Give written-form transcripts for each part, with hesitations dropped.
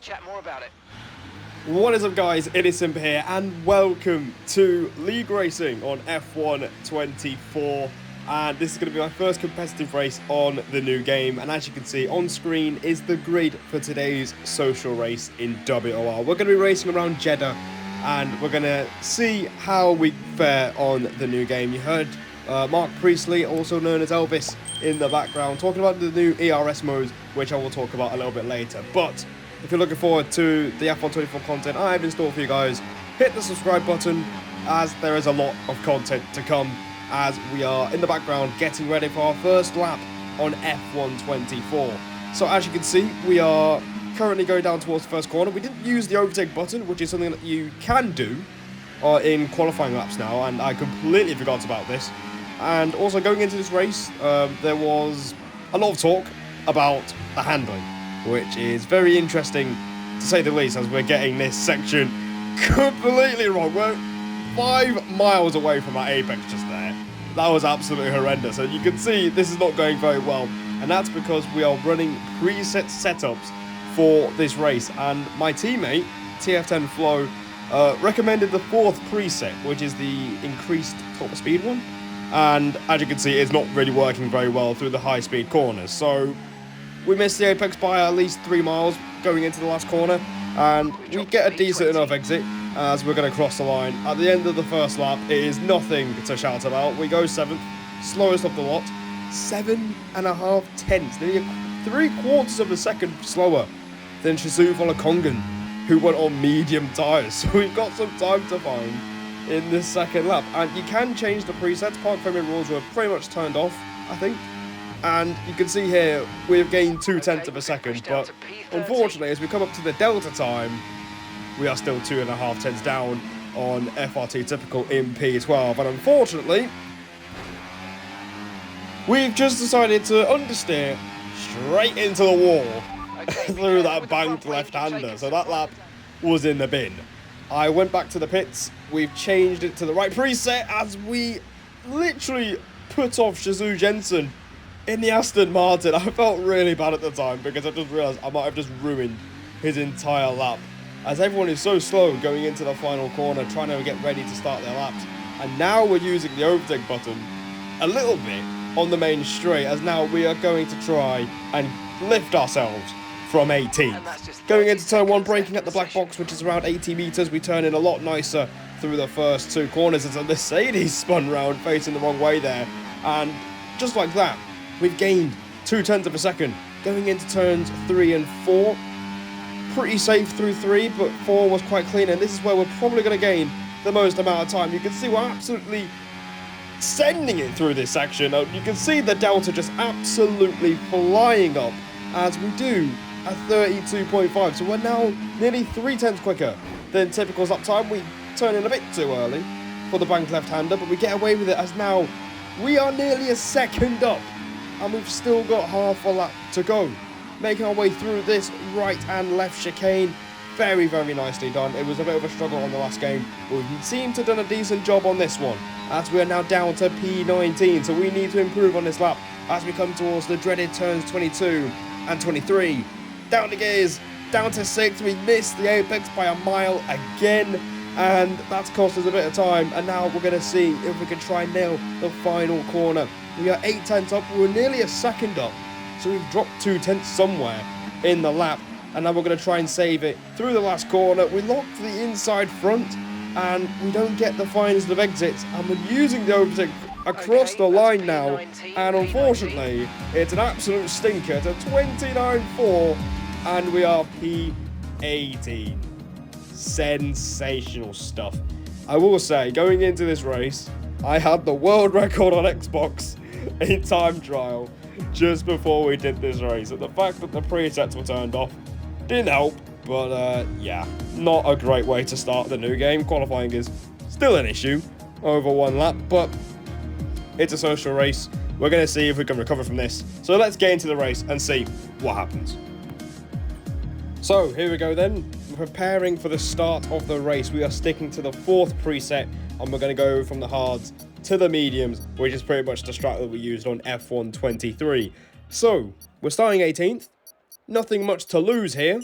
chat more about it. What is up, guys? It is Simba here, and welcome to League Racing on F1 24. And this is going to be my first competitive race on the new game. And as you can see on screen is the grid for today's social race in WOR. We're going to be racing around Jeddah, and we're going to see how we fare on the new game. You heard Mark Priestley, also known as Elvis, in the background, talking about the new ERS modes, which I will talk about a little bit later. But if you're looking forward to the F1 24 content I have in store for you guys, hit the subscribe button, as there is a lot of content to come, as we are in the background getting ready for our first lap on F1 24. So as you can see, we are currently going down towards the first corner. We didn't use the overtake button, which is something that you can do in qualifying laps now, and I completely forgot about this. And also going into this race, there was a lot of talk about the handling, which is very interesting to say the least, as we're getting this section completely wrong. We're 5 miles away from our apex just there. That was absolutely horrendous, and you can see this is not going very well, and that's because we are running preset setups for this race, and my teammate TF10 Flow recommended the 4th preset, which is the increased top speed one, and as you can see, it's not really working very well through the high speed corners. So we missed the apex by at least 3 miles going into the last corner, and we get a decent enough exit as we're going to cross the line. At the end of the first lap, it is nothing to shout about. We go 7th, slowest of the lot, 7.5 tenths, nearly 3/4 of a second slower than Shizu Volakongan, who went on medium tyres. So we've got some time to find in this second lap, and you can change the presets. Park framing rules were pretty much turned off, I think. And you can see here, we've gained 0.2 of a second, but unfortunately, as we come up to the delta time, we are still 2.5 tenths down on FRT typical in P12. And unfortunately, we've just decided to understeer straight into the wall through that banked left-hander. So that lap was in the bin. I went back to the pits. We've changed it to the right preset as we literally put off Shizu Jensen in the Aston Martin. I felt really bad at the time because I just realised I might have just ruined his entire lap, as everyone is so slow going into the final corner trying to get ready to start their laps. And now we're using the overtake button a little bit on the main straight, as now we are going to try and lift ourselves from 18th. Going into turn 1, braking at the black box, which is around 80 metres, we turn in a lot nicer through the first 2 corners as a Mercedes spun round facing the wrong way there. And just like that, we've gained 0.2 of a second. Going into turns 3 and 4, pretty safe through 3, but 4 was quite clean, and this is where we're probably going to gain the most amount of time. You can see we're absolutely sending it through this section. You can see the delta just absolutely flying up as we do a 32.5, so we're now nearly 3 tenths quicker than typical lap time. We turn in a bit too early for the bank left-hander, but we get away with it, as now we are nearly a second up, and we've still got half a lap to go. Making our way through this right and left chicane. Very, very nicely done. It was a bit of a struggle on the last game, but we seem to have done a decent job on this one, as we are now down to P19, so we need to improve on this lap as we come towards the dreaded turns 22 and 23. Down the gears, down to 6th. We missed the apex by a mile again, and that's cost us a bit of time. And now we're going to see if we can try and nail the final corner. We are 8 tenths up. We were nearly a second up, so we've dropped 2 tenths somewhere in the lap. And now we're going to try and save it through the last corner. We lock the inside front, and we don't get the finest of exits. And we're using the overtake across the line now, and unfortunately, it's an absolute stinker to 29.4, and we are P18. Sensational stuff. I will say, going into this race, I had the world record on Xbox in time trial just before we did this race, and the fact that the presets were turned off didn't help. But yeah, not a great way to start the new game. Qualifying is still an issue over 1 lap, but it's a social race. We're going to see if we can recover from this. So let's get into the race and see what happens. So here we go then. Preparing for the start of the race. We are sticking to the 4th preset, and we're going to go from the hards to the mediums, which is pretty much the strat that we used on F1 23. So we're starting 18th. Nothing much to lose here.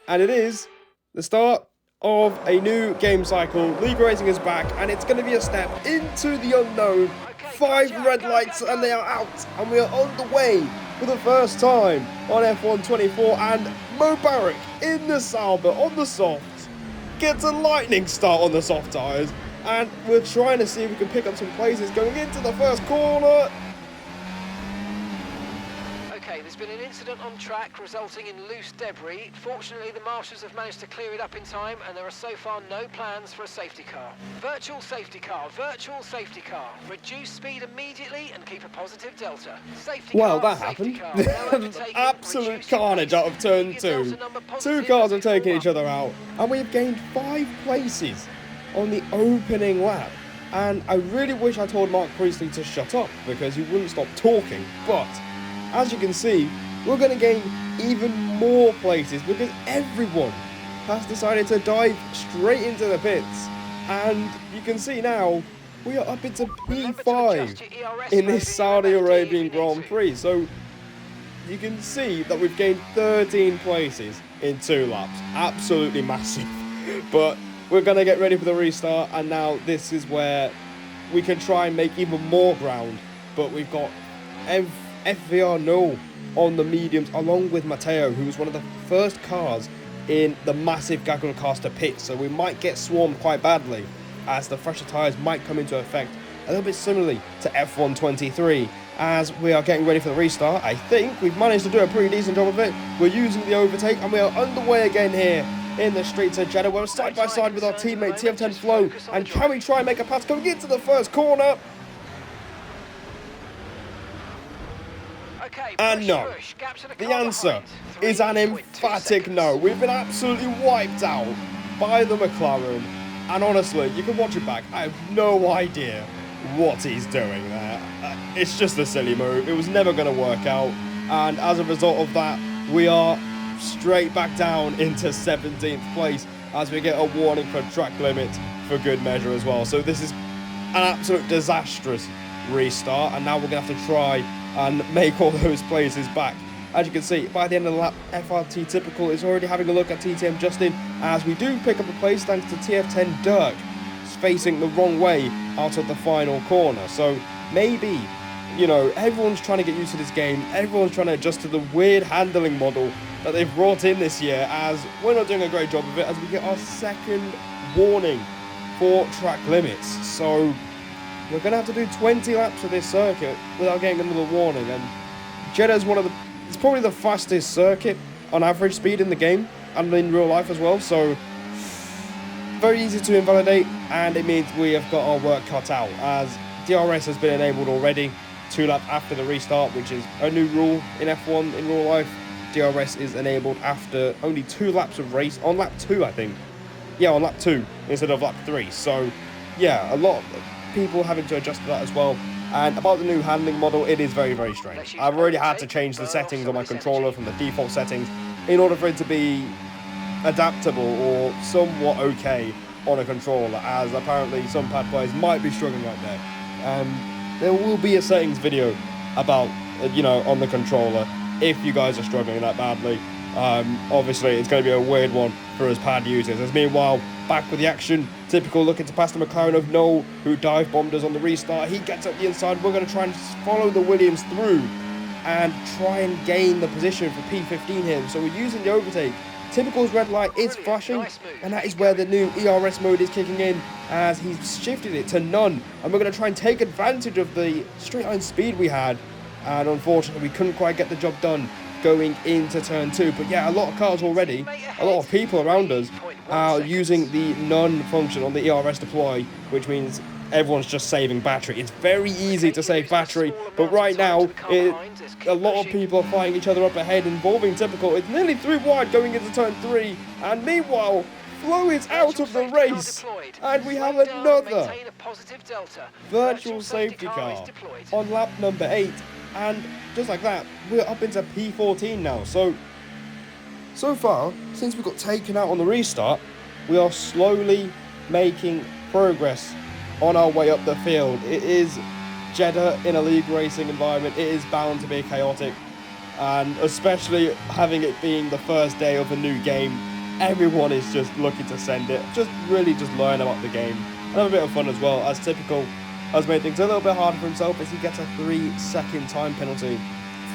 And it is the start of a new game cycle. League Racing is back, and it's going to be a step into the unknown. 5 red lights, and they are out, and we are on the way for the first time on F1 24. And Mo Barrick in the Sauber on the soft gets a lightning start on the soft tyres, and we're trying to see if we can pick up some places going into the first corner. There's been an incident on track resulting in loose debris. Fortunately, the marshals have managed to clear it up in time, and there are so far no plans for a safety car. Virtual safety car, virtual safety car. Reduce speed immediately and keep a positive delta. Safety well, car, that happened. No Absolute carnage out of turn 2. 2 cars have taken each other out, and we've gained 5 places on the opening lap. And I really wish I told Mark Priestley to shut up, because he wouldn't stop talking, but as you can see, we're going to gain even more places because everyone has decided to dive straight into the pits. And you can see now, we are up into P5 in this Saudi Arabian Grand Prix. So you can see that we've gained 13 places in 2 laps. Absolutely massive. But we're going to get ready for the restart, and now this is where we can try and make even more ground. But we've got FVR No on the mediums, along with Matteo, who was one of the first cars in the massive Gaggle-Caster pit, so we might get swarmed quite badly, as the fresher tyres might come into effect a little bit similarly to F1 23. As we are getting ready for the restart, I think we've managed to do a pretty decent job of it. We're using the overtake, and we are underway again here in the streets of Jeddah. We're side by side with our teammate TF10 Flo, and can we try and make a pass going into the first corner? And no, the answer is an emphatic no. We've been absolutely wiped out by the McLaren, and honestly, you can watch it back. I have no idea what he's doing there. It's just a silly move. It was never going to work out, and as a result of that, we are straight back down into 17th place as we get a warning for track limit for good measure as well. So this is an absolute disastrous restart, and now we're going to have to try and make all those places back. As you can see, by the end of the lap, FRT Typical is already having a look at TTM Justin, as we do pick up a place thanks to TF10 Dirk facing the wrong way out of the final corner. So maybe, you know, everyone's trying to get used to this game, everyone's trying to adjust to the weird handling model that they've brought in this year, as we're not doing a great job of it, as we get our second warning for track limits. So we're going to have to do 20 laps of this circuit without getting another warning, and Jeddah's it's probably the fastest circuit on average speed in the game, and in real life as well, so very easy to invalidate, and it means we have got our work cut out, as DRS has been enabled already 2 laps after the restart, which is a new rule in F1 in real life. DRS is enabled after only 2 laps of race, on lap 2 I think. Yeah, on lap 2 instead of lap 3, so yeah, a lot of people having to adjust to that as well. And about the new handling model, it is very, very strange. I've already had to change the settings on my controller from the default settings in order for it to be adaptable or somewhat okay on a controller, as apparently some pad players might be struggling right there. There will be a settings video about, you know, on the controller if you guys are struggling that badly. Obviously, it's going to be a weird one for us pad users. As meanwhile, back with the action, Typical looking to pass the McLaren of Noel, who dive bombed us on the restart. He gets up the inside. We're going to try and follow the Williams through and try and gain the position for P15 here. So we're using the overtake. Typical's red light is flashing, and that is where the new ERS mode is kicking in, as he's shifted it to none. And we're going to try and take advantage of the straight line speed we had, and unfortunately we couldn't quite get the job done going into turn 2. But yeah, a lot of cars already, a lot of people around us are using the none function on the ERS deploy, which means everyone's just saving battery. It's very easy to save battery, but right now a lot of people are fighting each other up ahead, involving Typical. It's nearly 3 wide going into turn 3, and meanwhile Flo is out of the race, and we have another virtual safety car on lap number 8, and just like that we're up into P14 now. So far, since we got taken out on the restart, we are slowly making progress on our way up the field. It is Jeddah in a league racing environment. It is bound to be chaotic, and especially having it being the first day of a new game, everyone is just looking to send it, just really just learn about the game and have a bit of fun as well. As typical, has made things a little bit harder for himself as he gets a 3-second time penalty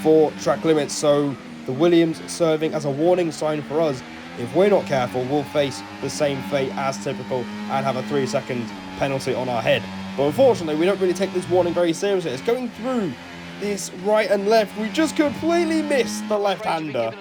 for track limits. So the Williams serving as a warning sign for us. If we're not careful, we'll face the same fate as typical and have a 3-second penalty on our head. But unfortunately, we don't really take this warning very seriously. It's going through this right and left. We just completely missed the left-hander.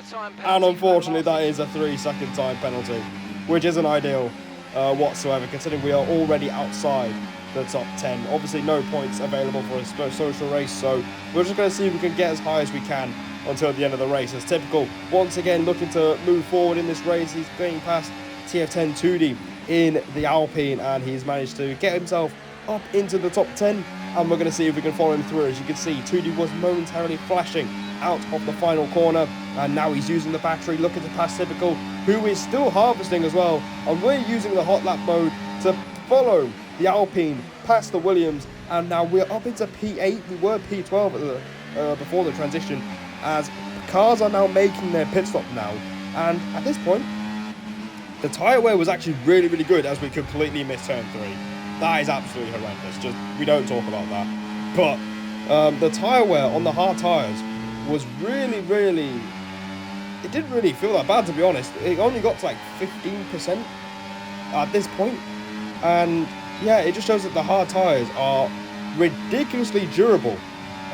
And unfortunately, that is a 3-second time penalty, which isn't ideal whatsoever, considering we are already outside the top 10. Obviously, no points available for a social race, so we're just going to see if we can get as high as we can until the end of the race. As typical, once again looking to move forward in this race. He's going past TF10 Tudi in the Alpine, and he's managed to get himself up into the top 10, and we're going to see if we can follow him through. As you can see, Tudi was momentarily flashing out of the final corner, and now he's using the battery, looking to pass Typical, who is still harvesting as well, and we're using the hot lap mode to follow the Alpine past the Williams, and now we're up into P8. We were P12 at before the transition, as cars are now making their pit stop now, and at this point the tyre wear was actually really good, as we completely missed turn 3. That is absolutely horrendous. Just, we don't talk about that. But the tyre wear on the hard tyres was really, it didn't really feel that bad, to be honest. It only got to like 15% at this point. And yeah, it just shows that the hard tyres are ridiculously durable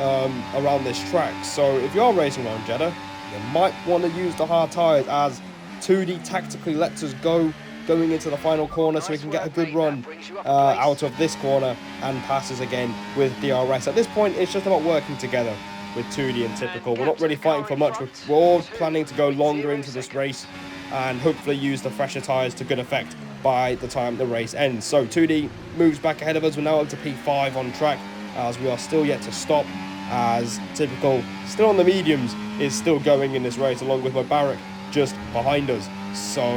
around this track. So if you're racing around Jeddah, you might want to use the hard tyres, as 2D tactically lets us going into the final corner, so we can get a good run out of this corner and passes again with DRS. At this point, it's just about working together with 2D and Typical. We're not really fighting for much. We're all planning to go longer into this race and hopefully use the fresher tyres to good effect by the time the race ends. So 2D moves back ahead of us. We're now up to P5 on track, as we are still yet to stop, as Typical, still on the mediums, is still going in this race, along with Mubarak just behind us. So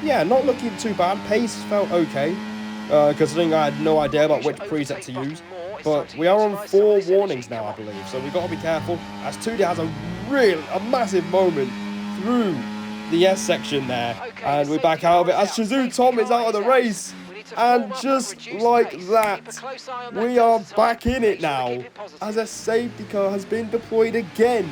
yeah, not looking too bad. Pace felt okay, considering I had no idea about which preset to use. But we are on 4 warnings now, I believe, so we've got to be careful, as 2D has a massive moment through the S section there, and we're back out of it, as Shazoo Tom is out of the race. And just like that, we are back in it now, as a safety car has been deployed again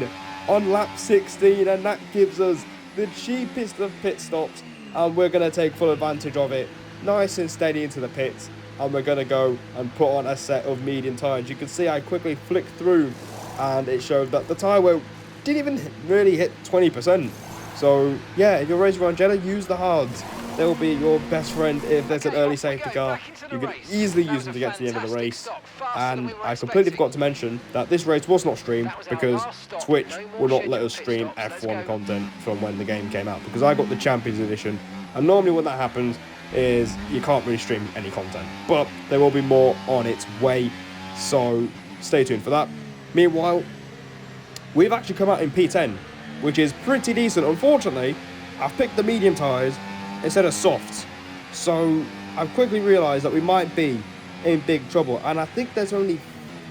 on lap 16, and that gives us the cheapest of pit stops, and we're going to take full advantage of it, nice and steady into the pits, and we're going to go and put on a set of medium tyres. You can see I quickly flicked through, and it showed that the tyre wear didn't even really hit 20%. So yeah, if you're racing around Jeddah, use the hards. They'll be your best friend if there's an early safety car. You can easily use them to get to the end of the race. And I completely forgot to mention that this race was not streamed, because Twitch will not let us stream F1 content from when the game came out, because I got the Champions Edition, and normally when that happens is you can't really stream any content. But there will be more on its way, so stay tuned for that. Meanwhile, we've actually come out in P10, which is pretty decent. Unfortunately, I've picked the medium tyres instead of softs, so I've quickly realised that we might be in big trouble, and I think there's only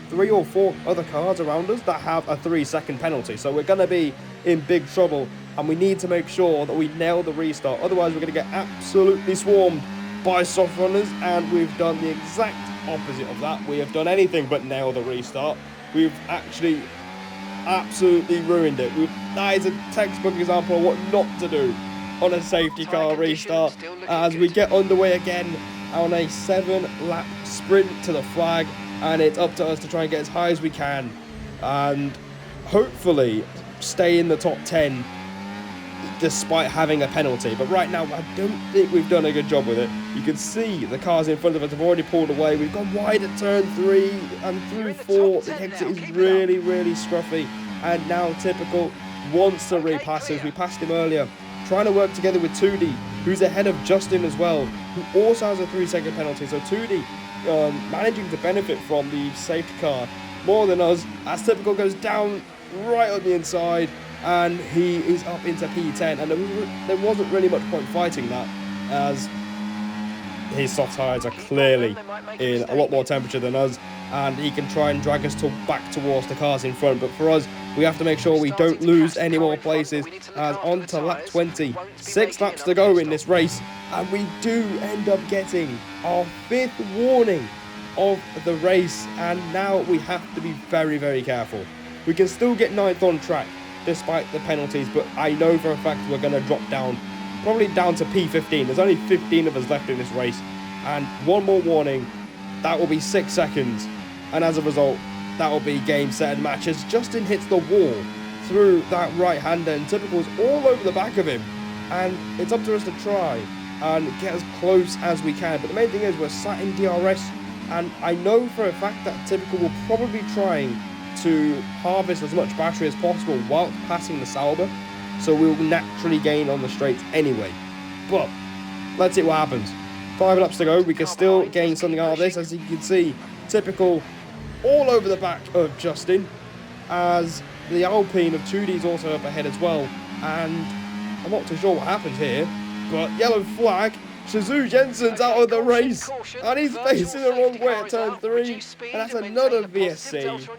3 or 4 other cars around us that have a 3-second penalty, so we're going to be in big trouble, and we need to make sure that we nail the restart. Otherwise, we're going to get absolutely swarmed by soft runners, and we've done the exact opposite of that. We have done anything but nail the restart. We've actually absolutely ruined it. That is a textbook example of what not to do on a safety car restart, as we get underway again on a 7-lap sprint to the flag, and it's up to us to try and get as high as we can and hopefully stay in the top 10 despite having a penalty. But right now, I don't think we've done a good job with it. You can see the cars in front of us have already pulled away. We've gone wide at turn 3 and through 4. The exit is really scruffy, and now Typical wants to repass us. We passed him earlier, trying to work together with 2D, who's ahead of Justin as well, who also has a 3-second penalty. So 2D managing to benefit from the safety car more than us, as Typical goes down right on the inside, and he is up into P10, and there wasn't really much point fighting that, as his soft tyres are clearly in a lot more temperature than us, and he can try and drag us back towards the cars in front. But for us, we have to make sure we don't lose any more places, as on to lap 20. 6 laps to go in this race, and we do end up getting our 5th warning of the race, and now we have to be very, very careful. We can still get 9th on track despite the penalties, but I know for a fact we're going to drop down, probably down to P15. There's only 15 of us left in this race, and one more warning, that will be 6 seconds, and as a result, that will be game, set, and match, as Justin hits the wall through that right-hander, and Typical's all over the back of him, and it's up to us to try and get as close as we can. But the main thing is we're sat in DRS, and I know for a fact that Typical will probably be trying to harvest as much battery as possible while passing the Sauber, so we'll naturally gain on the straights anyway. But let's see what happens. 5 laps to go, we can still gain something out of this. As you can see, Typical all over the back of Justin, as the Alpine of 2D is also up ahead as well, and I'm not too sure what happened here, but yellow flag. Shizou Jensen's out of the race, and he's facing the wrong way at turn 3, and that's another VSC,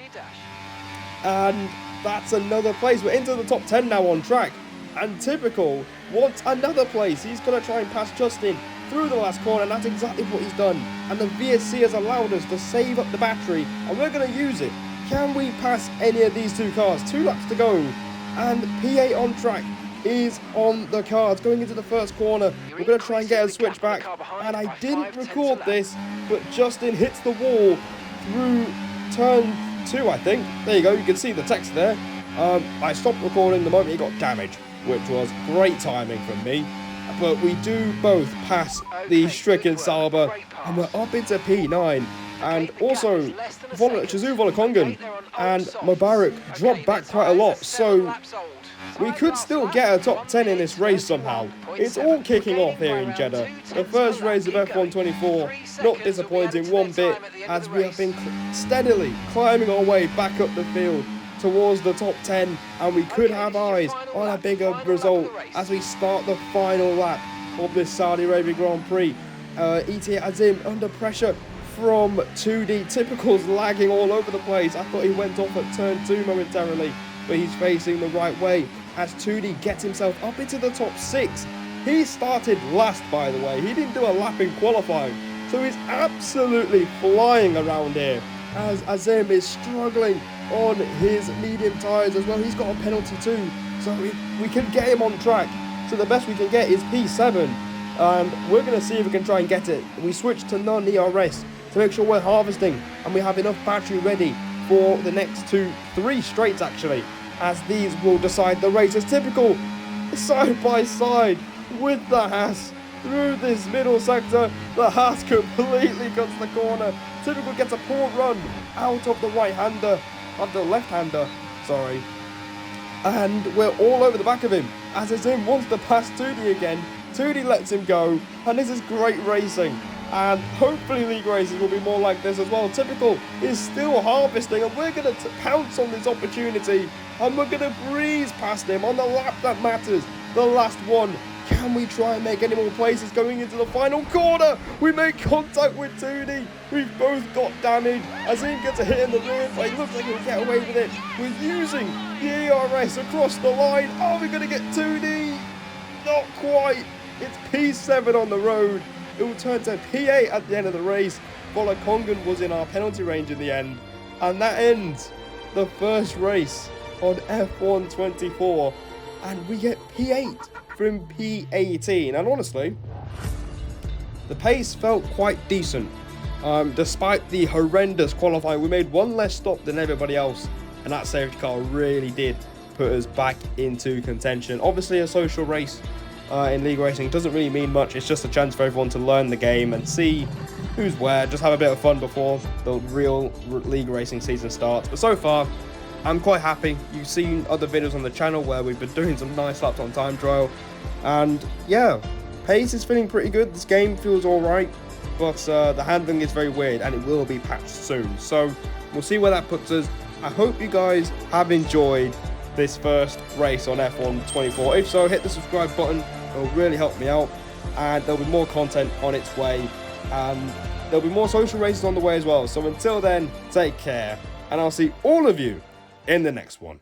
and that's another place. We're into the top 10 now on track, and Typical wants another place. He's going to try and pass Justin through the last corner, and that's exactly what he's done, and the VSC has allowed us to save up the battery, and we're going to use it. Can we pass any of these 2 cars? 2 laps to go, and P8 on track is on the cards. Going into the first corner, we're going to try and get a switch back, and I didn't record this, but Justin hits the wall through turn 2, I think. There you go, you can see the text there. I stopped recording the moment he got damaged, which was great timing from me, but we do both pass the stricken Sauber, and we're up into P9, and also Shizou Volokongan and Mubarak dropped back quite a lot, so we could still get a top 10 in this race somehow. It's all kicking off here in Jeddah. The first race of F1 24, not disappointing one bit, as we have been steadily climbing our way back up the field towards the top 10, and we could have eyes on a bigger result as we start the final lap of this Saudi Arabia Grand Prix. ETA Azim under pressure from 2D. Typical's lagging all over the place. I thought he went off at turn 2 momentarily, but he's facing the right way as 2D gets himself up into the top 6. He started last, by the way. He didn't do a lap in qualifying, so he's absolutely flying around here as Azim is struggling on his medium tyres as well. He's got a penalty too, so we can get him on track. So the best we can get is P7, and we're going to see if we can try and get it. We switch to non-ERS to make sure we're harvesting and we have enough battery ready for the next 3 straights actually, as these will decide the race. As Typical side by side with the Haas through this middle sector. The Haas completely cuts the corner. Typical gets a poor run out of the right-hander, of the left-hander, sorry. And we're all over the back of him as Azim wants to pass 2D again. 2D lets him go, and this is great racing. And hopefully league races will be more like this as well. Typical is still harvesting, and we're going to pounce on this opportunity, and we're going to breeze past him on the lap that matters, the last one. Can we try and make any more places going into the final corner? We make contact with 2D. We've both got damage. Azim gets a hit in the rear, but he looks like he'll get away with it. We're using the ERS across the line. Are we going to get 2D? Not quite. It's P7 on the road. It will turn to P8 at the end of the race. Volokongan was in our penalty range in the end. And that ends the first race on F1 24. And we get P8 from P18. And honestly, the pace felt quite decent. Despite the horrendous qualifying, we made one less stop than everybody else. And that safety car really did put us back into contention. Obviously, a social race in league racing doesn't really mean much. It's just a chance for everyone to learn the game and see who's where, just have a bit of fun before the real league racing season starts. But so far, I'm quite happy. You've seen other videos on the channel where we've been doing some nice laps on time trial, and yeah, pace is feeling pretty good. This game feels alright, but the handling is very weird, and it will be patched soon, so we'll see where that puts us. I hope you guys have enjoyed this first race on F1 24. If so, hit the subscribe button. It will really help me out, and there'll be more content on its way and there'll be more social races on the way as well. So until then, take care, and I'll see all of you in the next one.